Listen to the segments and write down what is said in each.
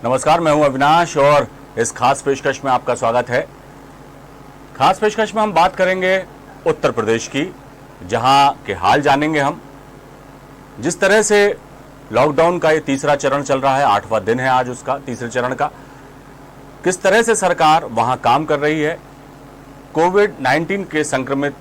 नमस्कार, मैं हूं अविनाश और इस खास पेशकश में आपका स्वागत है। खास पेशकश में हम बात करेंगे उत्तर प्रदेश की, जहां के हाल जानेंगे हम। जिस तरह से लॉकडाउन का ये तीसरा चरण चल रहा है, 8वां दिन है आज उसका, तीसरे चरण का, किस तरह से सरकार वहां काम कर रही है, कोविड-19 के संक्रमित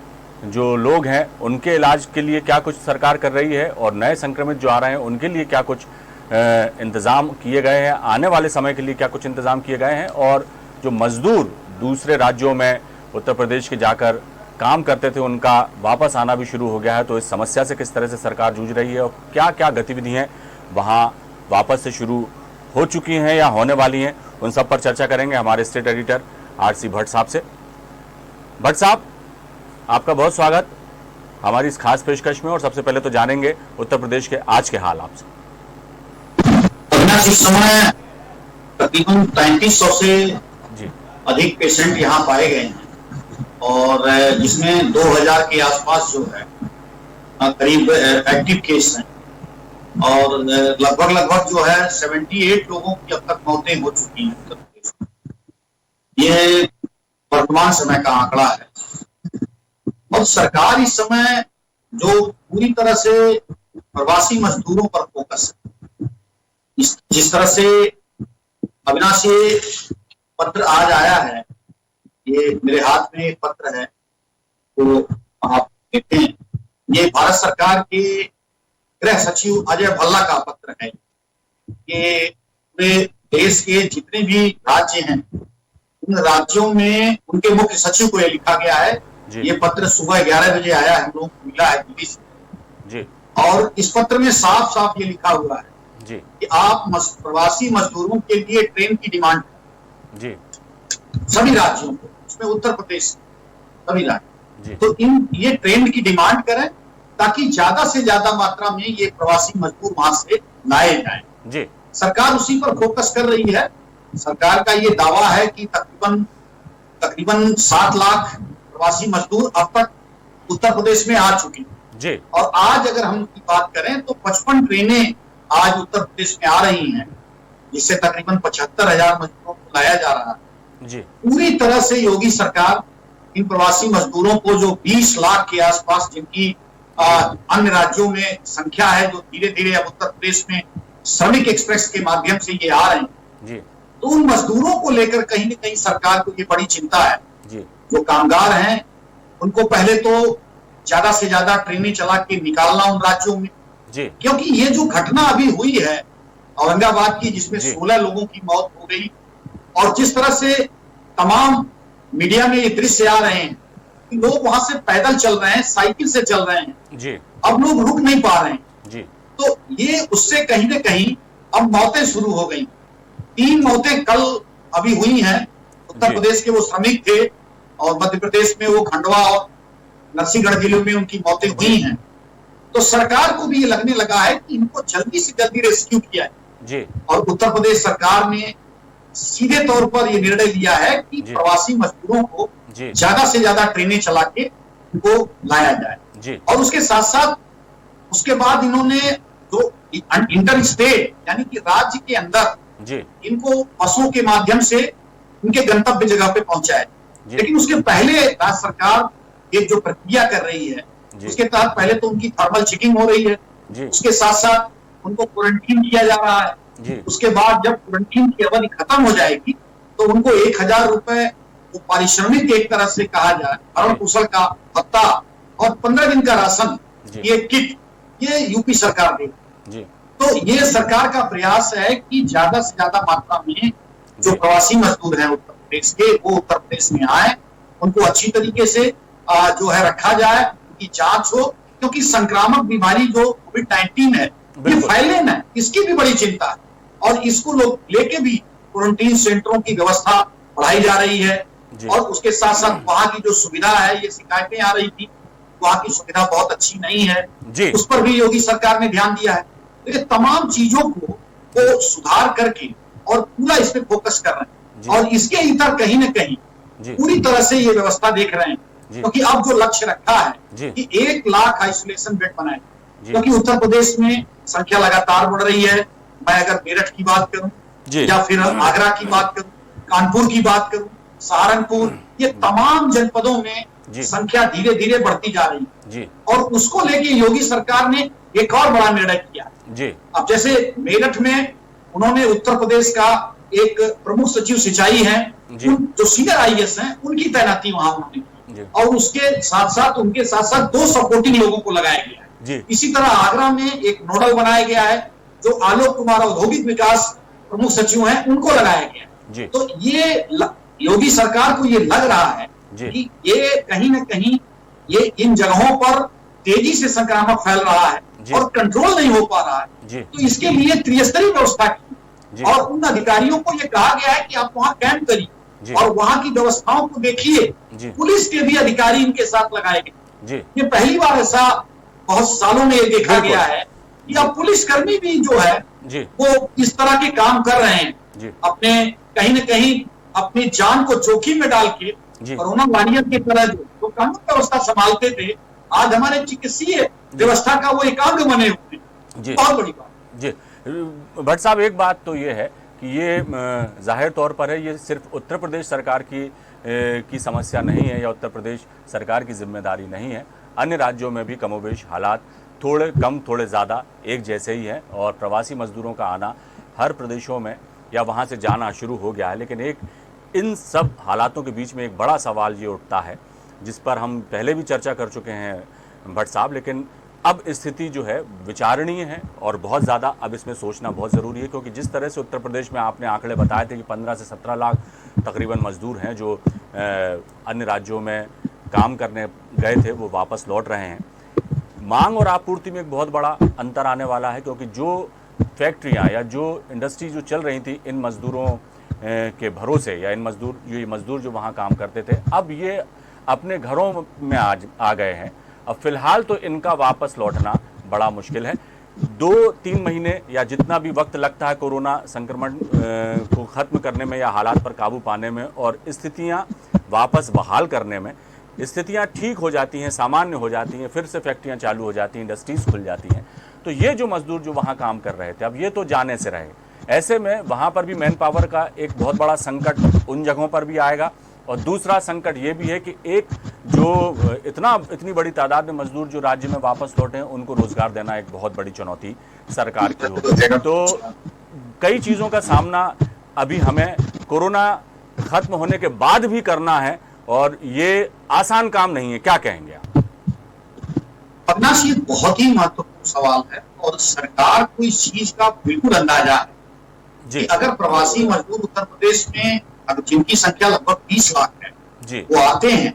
जो लोग हैं उनके इलाज के लिए क्या कुछ सरकार कर रही है और नए संक्रमित जो आ रहे हैं उनके लिए क्या कुछ इंतज़ाम किए गए हैं, आने वाले समय के लिए क्या कुछ इंतज़ाम किए गए हैं, और जो मजदूर दूसरे राज्यों में उत्तर प्रदेश के जाकर काम करते थे उनका वापस आना भी शुरू हो गया है, तो इस समस्या से किस तरह से सरकार जूझ रही है और क्या क्या गतिविधियाँ वहाँ वापस से शुरू हो चुकी हैं या होने वाली हैं, उन सब पर चर्चा करेंगे हमारे स्टेट एडिटर आर.सी. भट्ट साहब से। भट्ट साहब, आपका बहुत स्वागत हमारी इस खास पेशकश में। और सबसे पहले तो जानेंगे उत्तर प्रदेश के आज के हाल आपसे। इस समय तकरीबन 3300 से अधिक पेशेंट यहाँ पाए गए हैं और जिसमें 2000 के आसपास जो है करीब एक्टिव केस हैं और लगभग जो है 78 लोगों की अब तक मौतें हो चुकी हैं उत्तर प्रदेश में। यह वर्तमान समय का आंकड़ा है और सरकार इस समय जो पूरी तरह से प्रवासी मजदूरों पर फोकस है, जिस तरह से अविनाश ये पत्र आज आया है, ये मेरे हाथ में एक पत्र है तो आप देखते हैं, ये भारत सरकार के गृह सचिव अजय भल्ला का पत्र है। ये पूरे देश के जितने भी राज्य हैं उन राज्यों में उनके मुख्य सचिव को ये लिखा गया है। ये पत्र सुबह 11 बजे आया है, हम लोग को मिला है दिल्ली से, और इस पत्र में साफ साफ ये लिखा हुआ है कि आप प्रवासी मजदूरों के लिए ट्रेन की डिमांड जी सभी राज्यों को, उसमें उत्तर प्रदेश सभी राज्य, तो ये ट्रेन की डिमांड करें ताकि ज्यादा से ज्यादा मात्रा में ये प्रवासी मजदूर वहां से लाए जाएं। सरकार उसी पर फोकस कर रही है। सरकार का ये दावा है कि तकरीबन 7 लाख प्रवासी मजदूर अब तक उत्तर प्रदेश में आ चुके हैं और आज अगर हम की बात करें तो 55 ट्रेनें आज उत्तर प्रदेश में आ रही हैं, जिससे तकरीबन 75,000 मजदूरों को लाया जा रहा है। पूरी तरह से योगी सरकार इन प्रवासी मजदूरों को, जो 20 लाख के आसपास जिनकी अन्य राज्यों में संख्या है, जो धीरे धीरे अब उत्तर प्रदेश में श्रमिक एक्सप्रेस के माध्यम से ये आ रहे हैं, तो उन मजदूरों को लेकर कहीं न कहीं सरकार को ये बड़ी चिंता है। जो कामगार हैं उनको पहले तो ज्यादा से ज्यादा ट्रेनें चला के निकालना उन राज्यों में, क्योंकि ये जो घटना अभी हुई है औरंगाबाद की, जिसमें 16 लोगों की मौत हो गई, और जिस तरह से तमाम मीडिया में ये दृश्य आ रहे हैं कि लोग वहां से पैदल चल रहे हैं, साइकिल से चल रहे हैं, अब लोग रुक नहीं पा रहे हैं, तो ये उससे कहीं ना कहीं अब मौतें शुरू हो गई। 3 मौतें कल अभी हुई हैं। उत्तर प्रदेश के वो श्रमिक थे और मध्य प्रदेश में वो खंडवा और नरसिंहगढ़ जिलों में उनकी मौतें हुई हैं। तो सरकार को भी ये लगने लगा है कि इनको जल्दी से जल्दी रेस्क्यू किया है और उत्तर प्रदेश सरकार ने सीधे तौर पर ये निर्णय लिया है कि प्रवासी मजदूरों को ज्यादा से ज्यादा ट्रेनें चला के उनको लाया जाए। और उसके साथ साथ उसके बाद इन्होंने जो इंटर स्टेट यानी कि राज्य के अंदर इनको बसों के माध्यम से उनके गंतव्य जगह पे पहुंचाए, लेकिन उसके पहले राज्य सरकार एक जो प्रक्रिया कर रही है उसके तहत पहले तो उनकी थर्मल चेकिंग हो रही है, उसके साथ साथ उनको क्वारंटीन किया जा रहा है। उसके बाद जब क्वारंटीन की अवधि खत्म हो जाएगी तो उनको 1000 रुपए पारिश्रमिक एक तरह से कहा जाए, भरण पोषण का भत्ता और 15 दिन का राशन, ये किट, ये यूपी सरकार देगी। तो ये सरकार का प्रयास है कि ज्यादा से ज्यादा मात्रा में जो प्रवासी मजदूर हैं उत्तर प्रदेश के, वो उत्तर प्रदेश में आए, उनको अच्छी तरीके से जो है रखा जाए, उनकी जांच हो, क्योंकि संक्रामक बीमारी जो कोविड-19 है ये फैले न, इसकी भी बड़ी चिंता है और इसको लोग लेके भी क्वारंटीन सेंटरों की व्यवस्था बढ़ाई जा रही है। और उसके साथ साथ वहां की जो सुविधा है, ये शिकायतें आ रही थी, वहां की सुविधा बहुत अच्छी नहीं है, उस पर भी योगी सरकार ने ध्यान दिया है। तो ये तमाम चीजों को सुधार करके और पूरा इस पे फोकस कर रहे हैं और इसके इतर कहीं न कहीं पूरी तरह से ये व्यवस्था देख रहे हैं, क्योंकि अब जो लक्ष्य रखा है कि 1 लाख आइसोलेशन बेड बनाए, क्योंकि उत्तर प्रदेश में संख्या लगातार बढ़ रही है। मैं अगर मेरठ की बात करूं जी। या फिर आगरा की बात करूं, कानपुर की बात करूं, सहारनपुर, ये तमाम जनपदों में जी। संख्या धीरे धीरे बढ़ती जा रही है। जी। और उसको लेके योगी सरकार ने एक और बड़ा निर्णय किया। जी। अब जैसे मेरठ में उन्होंने उत्तर प्रदेश का एक प्रमुख सचिव सिंचाई है, जो सीनियर आईएएस हैं, उनकी तैनाती वहां उन्होंने की, और उसके साथ साथ उनके साथ साथ 2 सपोर्टिंग लोगों को लगाया गया है। इसी तरह आगरा में एक नोडल बनाया गया है, जो आलोक कुमार औद्योगिक विकास प्रमुख सचिव हैं, उनको लगाया गया। तो ये योगी सरकार को ये लग रहा है कि ये कहीं ना कहीं ये इन जगहों पर तेजी से संक्रामक फैल रहा है और कंट्रोल नहीं हो पा रहा है। तो इसके लिए त्रिस्तरीय व्यवस्था की, और उन अधिकारियों को ये कहा गया है कि आप वहां कैंप करिए और वहां की व्यवस्थाओं को देखिए। पुलिस के भी अधिकारी इनके साथ लगाए गए। ये पहली बार ऐसा बहुत सालों में ये देखा गया है कि अब पुलिसकर्मी भी जो है वो इस तरह के काम कर रहे हैं, अपने कहीं न कहीं अपनी जान को जोखिम में डाल के कोरोना वॉरियर की तरह जो कानून व्यवस्था संभालते थे, आज हमारे चिकित्सीय व्यवस्था का वो एक अंग बने हुए। बहुत बड़ी बात। जी भट्ट साहब, एक बात तो ये है कि ये जाहिर तौर पर है, ये सिर्फ उत्तर प्रदेश सरकार की समस्या नहीं है या उत्तर प्रदेश सरकार की जिम्मेदारी नहीं है। अन्य राज्यों में भी कमोबेश हालात थोड़े कम थोड़े ज़्यादा एक जैसे ही हैं, और प्रवासी मजदूरों का आना हर प्रदेशों में या वहाँ से जाना शुरू हो गया है। लेकिन एक इन सब हालातों के बीच में एक बड़ा सवाल ये उठता है, जिस पर हम पहले भी चर्चा कर चुके हैं भट्ट साहब, लेकिन अब स्थिति जो है विचारणीय है और बहुत ज़्यादा अब इसमें सोचना बहुत ज़रूरी है। क्योंकि जिस तरह से उत्तर प्रदेश में आपने आंकड़े बताए थे कि 15 से 17 लाख तकरीबन मजदूर हैं जो अन्य राज्यों में काम करने गए थे, वो वापस लौट रहे हैं। मांग और आपूर्ति में एक बहुत बड़ा अंतर आने वाला है, क्योंकि जो फैक्ट्रियाँ या जो इंडस्ट्री जो चल रही थी इन मज़दूरों के भरोसे, या इन मज़दूर जो वहाँ काम करते थे, अब ये अपने घरों में आ गए हैं। अब फिलहाल तो इनका वापस लौटना बड़ा मुश्किल है। 2-3 महीने या जितना भी वक्त लगता है कोरोना संक्रमण को ख़त्म करने में या हालात पर काबू पाने में और स्थितियाँ वापस बहाल करने में, स्थितियाँ ठीक हो जाती हैं, सामान्य हो जाती हैं, फिर से फैक्ट्रियाँ चालू हो जाती हैं, इंडस्ट्रीज़ खुल जाती हैं। तो ये जो मज़दूर जो वहाँ काम कर रहे थे, अब ये तो जाने से रहे। ऐसे में वहाँ पर भी मैन पावर का एक बहुत बड़ा संकट उन जगहों पर भी आएगा। और दूसरा संकट ये भी है कि एक जो इतनी बड़ी तादाद में मजदूर जो राज्य में वापस लौटे हैं, उनको रोजगार देना एक बहुत बड़ी चुनौती सरकार की होगी। तो कई चीज़ों का सामना अभी हमें कोरोना खत्म होने के बाद भी करना है, और ये आसान काम नहीं है। क्या कहेंगे आप? अविनाश, ये बहुत ही महत्वपूर्ण सवाल है और सरकार को इस चीज का बिल्कुल अंदाजा है कि अगर प्रवासी मजदूर उत्तर प्रदेश में, जिनकी संख्या लगभग 20 लाख है, वो आते हैं,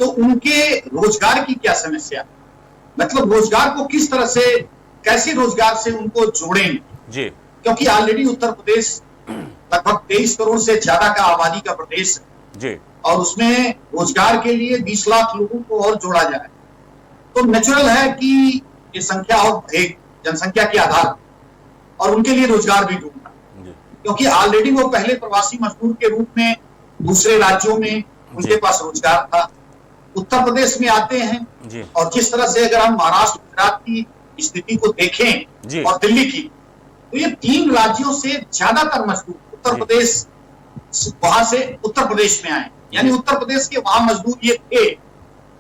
तो उनके रोजगार की क्या समस्या, मतलब रोजगार को किस तरह से, कैसे रोजगार से उनको जोड़ेंगे। क्योंकि ऑलरेडी उत्तर प्रदेश लगभग 23 करोड़ से ज्यादा का आबादी का प्रदेश है, और उसमें रोजगार के लिए 20 लाख लोगों को और जोड़ा जाए तो नेचुरल है कि ये संख्या और बढ़ेगी जनसंख्या के आधार पर, और उनके लिए रोजगार भी ढूंढना, क्योंकि ऑलरेडी वो पहले प्रवासी मजदूर के रूप में दूसरे राज्यों में उनके पास रोजगार था, उत्तर प्रदेश में आते हैं। और जिस तरह से अगर हम महाराष्ट्र गुजरात की स्थिति को देखें और दिल्ली की, तो ये 3 राज्यों से ज्यादातर मजदूर उत्तर प्रदेश वहां से उत्तर प्रदेश में आए, यानी उत्तर प्रदेश के वहां मजदूर ये थे।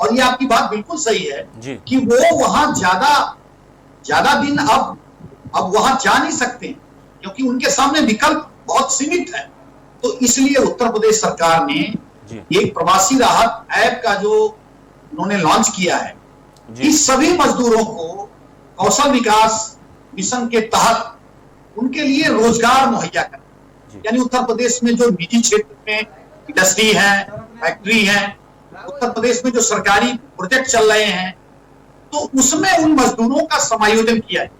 और ये आपकी बात बिल्कुल सही है कि वो वहां ज्यादा दिन अब वहां जा नहीं सकते, क्योंकि उनके सामने विकल्प बहुत सीमित है। तो इसलिए उत्तर प्रदेश सरकार ने एक प्रवासी राहत ऐप का जो उन्होंने लॉन्च किया है, इस सभी मजदूरों को कौशल विकास मिशन के तहत उनके लिए रोजगार मुहैया करना। यानी उत्तर प्रदेश में जो निजी क्षेत्र में इंडस्ट्री है, फैक्ट्री है, उत्तर प्रदेश में जो सरकारी प्रोजेक्ट चल रहे हैं, तो उसमें उन मजदूरों का समायोजन किया है।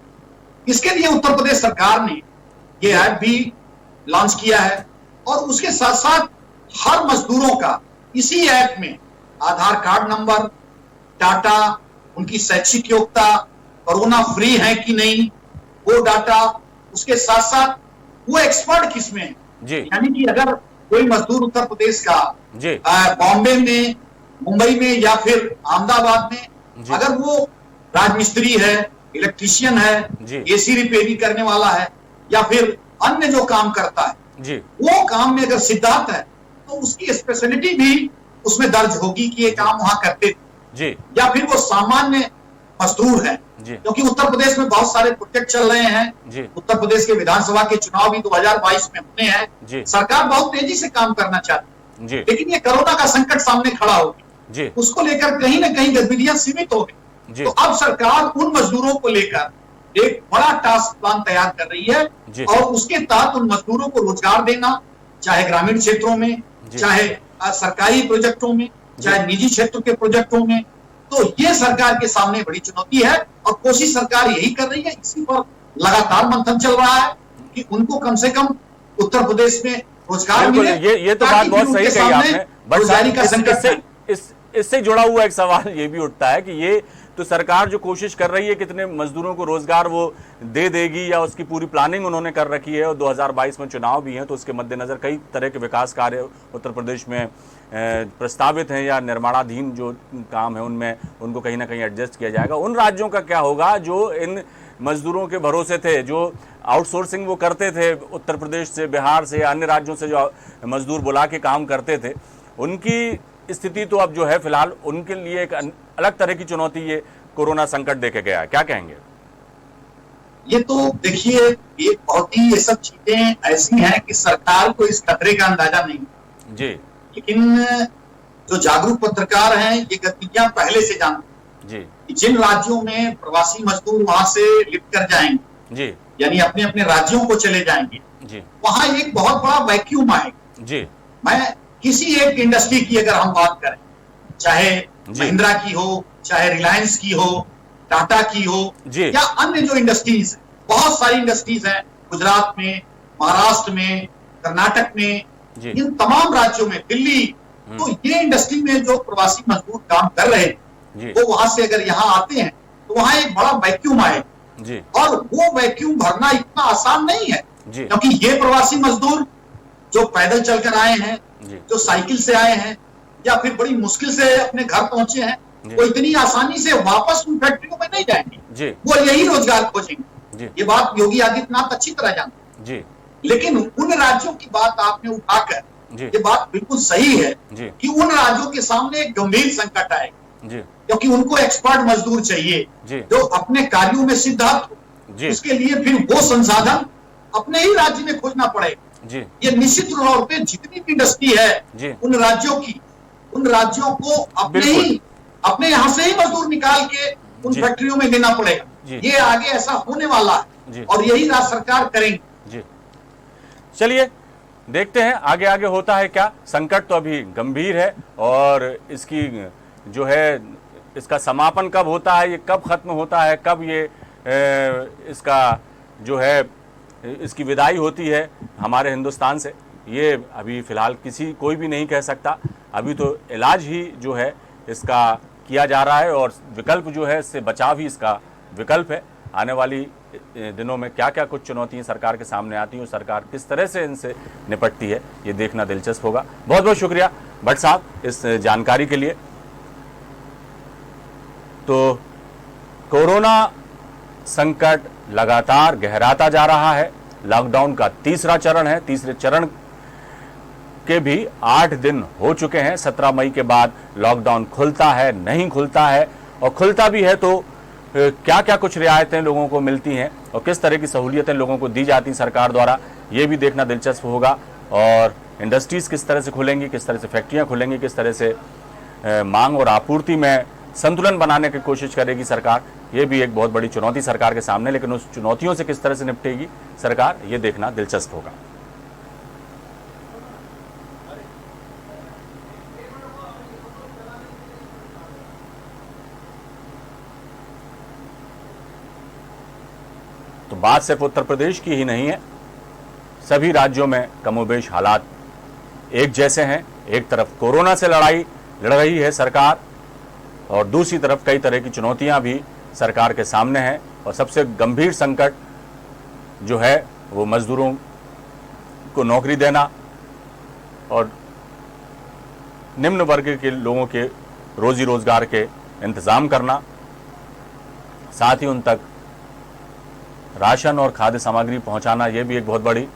इसके लिए उत्तर प्रदेश सरकार ने ये ऐप भी लॉन्च किया है, और उसके साथ साथ हर मजदूरों का इसी ऐप में आधार कार्ड नंबर, डाटा, उनकी शैक्षिक योग्यता, कोरोना फ्री है कि नहीं, वो डाटा, उसके साथ साथ वो एक्सपर्ट किसमें है। यानी कि अगर कोई मजदूर उत्तर प्रदेश का बॉम्बे में, मुंबई में या फिर अहमदाबाद में, अगर वो राजमिस्त्री है, इलेक्ट्रीशियन है, एसी रिपेयरिंग करने वाला है, या फिर अन्य जो काम करता है जी, वो काम में अगर सिद्धार्थ है तो उसकी स्पेशलिटी भी उसमें दर्ज होगी कि ये काम वहां करते थे, जी, या फिर वो सामान्य मजदूर है। जी, क्योंकि उत्तर प्रदेश में बहुत सारे प्रोजेक्ट चल रहे हैं, जी, उत्तर प्रदेश के विधानसभा के चुनाव भी 2022 में होने हैं, जी, सरकार बहुत तेजी से काम करना चाहती है, जी, लेकिन ये कोरोना का संकट सामने खड़ा हो गया, जी, उसको लेकर कहीं ना कहीं गतिविधियां सीमित हो गई। जी, तो अब सरकार उन मजदूरों को लेकर एक बड़ा टास्क प्लान तैयार कर रही है जी, और उसके तहत उन मजदूरों को रोजगार देना, चाहे ग्रामीण क्षेत्रों में, जी, चाहे सरकारी प्रोजेक्टों में, चाहे निजी क्षेत्र के प्रोजेक्टों में। तो ये सरकार के सामने बड़ी चुनौती है और कोशिश सरकार यही कर रही है, इसी पर लगातार मंथन चल रहा है कि उनको कम से कम उत्तर प्रदेश में रोजगार बिल्कुल। मिले। ये तो बात बहुत सही कही आपने, बट रोजगारी का संकट इससे है। इससे जुड़ा हुआ एक सवाल ये भी उठता है कि ये तो सरकार जो कोशिश कर रही है कितने मजदूरों को रोजगार वो दे देगी या उसकी पूरी प्लानिंग उन्होंने कर रखी है, और 2022 में चुनाव भी हैं तो उसके मद्देनजर कई तरह के विकास कार्य उत्तर प्रदेश में प्रस्तावित हैं या निर्माणाधीन जो काम है उनमें उनको कहीं ना कहीं एडजस्ट किया जाएगा। उन राज्यों का क्या होगा जो इन मजदूरों के भरोसे थे, जो आउटसोर्सिंग वो करते थे उत्तर प्रदेश से, बिहार से या अन्य राज्यों से जो मजदूर बुला के काम करते थे, उनकी स्थिति तो अब जो है फिलहाल उनके लिए एक अलग तरह की चुनौती ये कोरोना संकट देके गया है। क्या कहेंगे? ये तो देखिए, ये बहुत ही, ये सब चीजें ऐसी हैं कि सरकार को इस खतरे का अंदाजा नहीं जी, लेकिन जो जागरूक पत्रकार हैं ये गतिविधियां पहले से जानते जी, हैं। जिन राज्यों में प्रवासी मजदूर वहां से लिफ्ट कर जाएंगे, जी, यानी अपने अपने राज्यों को चले जाएंगे, जी, वहां एक बहुत बड़ा वैक्यूम आएगा। जी, मैं किसी एक इंडस्ट्री की अगर हम बात करें, चाहे जी, महिंद्रा की हो, चाहे रिलायंस की हो, टाटा की हो, जी, या अन्य जो इंडस्ट्रीज है, बहुत सारी इंडस्ट्रीज हैं गुजरात में, महाराष्ट्र में, कर्नाटक में, जी, इन तमाम राज्यों में, दिल्ली, तो ये इंडस्ट्री में जो प्रवासी मजदूर काम कर रहे हैं जी, वो वहां से अगर यहाँ आते हैं तो वहां एक बड़ा वैक्यूम आएगा, जी, और वो वैक्यूम भरना इतना आसान नहीं है, जी, क्योंकि ये प्रवासी मजदूर जो पैदल चलकर आए हैं, जी, जो साइकिल से आए हैं, या फिर बड़ी मुश्किल से अपने घर पहुंचे हैं, जी, वो इतनी आसानी से वापस उन फैक्ट्रियों में नहीं जाएंगे, जी, वो यही रोजगार खोजेंगे। जी, ये बात योगी आदित्यनाथ अच्छी तरह जानते हैं। जी, लेकिन उन राज्यों की बात आपने उठाकर, जी, ये बात बिल्कुल सही है जी, कि उन राज्यों के सामने एक गंभीर संकट आएगा, जी, क्योंकि उनको एक्सपर्ट मजदूर चाहिए जी, जो अपने कार्यों में सिद्धार्थ हो। जी, उसके लिए फिर वो संसाधन अपने ही राज्य में खोजना पड़ेगा। जी, ये निश्चित तौर पे जितनी भी इंडस्ट्री है जी, उन राज्यों को बिल्कुल, अपने यहाँ से ही मजदूर निकाल के उन जी, फैक्ट्रियों में देना पड़ेगा। जी, ये आगे ऐसा होने वाला जी, है और यही राज्य सरकार करेंगे। जी। चलिए देखते हैं आगे आगे होता है क्या। संकट तो अभी गंभीर है और इसकी जो है इसका समापन कब होता है, ये कब खत्म होता है, कब ये इसका जो है इसकी विदाई होती है हमारे हिंदुस्तान से, ये अभी फ़िलहाल कोई भी नहीं कह सकता। अभी तो इलाज ही जो है इसका किया जा रहा है और विकल्प जो है इससे बचाव ही इसका विकल्प है। आने वाली दिनों में क्या क्या कुछ चुनौतियां सरकार के सामने आती हैं, सरकार किस तरह से इनसे निपटती है, ये देखना दिलचस्प होगा। बहुत बहुत शुक्रिया भट्ट साहब इस जानकारी के लिए। तो कोरोना संकट लगातार गहराता जा रहा है। लॉकडाउन का तीसरा चरण है। तीसरे चरण के भी 8 दिन हो चुके हैं। 17 मई के बाद लॉकडाउन खुलता है, नहीं खुलता है, और खुलता भी है तो क्या क्या कुछ रियायतें लोगों को मिलती हैं और किस तरह की सहूलियतें लोगों को दी जाती हैं सरकार द्वारा, ये भी देखना दिलचस्प होगा। और इंडस्ट्रीज़ किस तरह से खुलेंगी, किस तरह से फैक्ट्रियाँ खुलेंगी, किस तरह से मांग और आपूर्ति में संतुलन बनाने की कोशिश करेगी सरकार, ये भी एक बहुत बड़ी चुनौती सरकार के सामने। लेकिन उस चुनौतियों से किस तरह से निपटेगी सरकार, ये देखना दिलचस्प होगा। तो बात सिर्फ उत्तर प्रदेश की ही नहीं है, सभी राज्यों में कमोबेश हालात एक जैसे हैं। एक तरफ कोरोना से लड़ रही है सरकार और दूसरी तरफ कई तरह की चुनौतियां भी सरकार के सामने हैं। और सबसे गंभीर संकट जो है वो मजदूरों को नौकरी देना और निम्न वर्ग के लोगों के रोजी रोजगार के इंतज़ाम करना, साथ ही उन तक राशन और खाद्य सामग्री पहुंचाना, ये भी एक बहुत बड़ी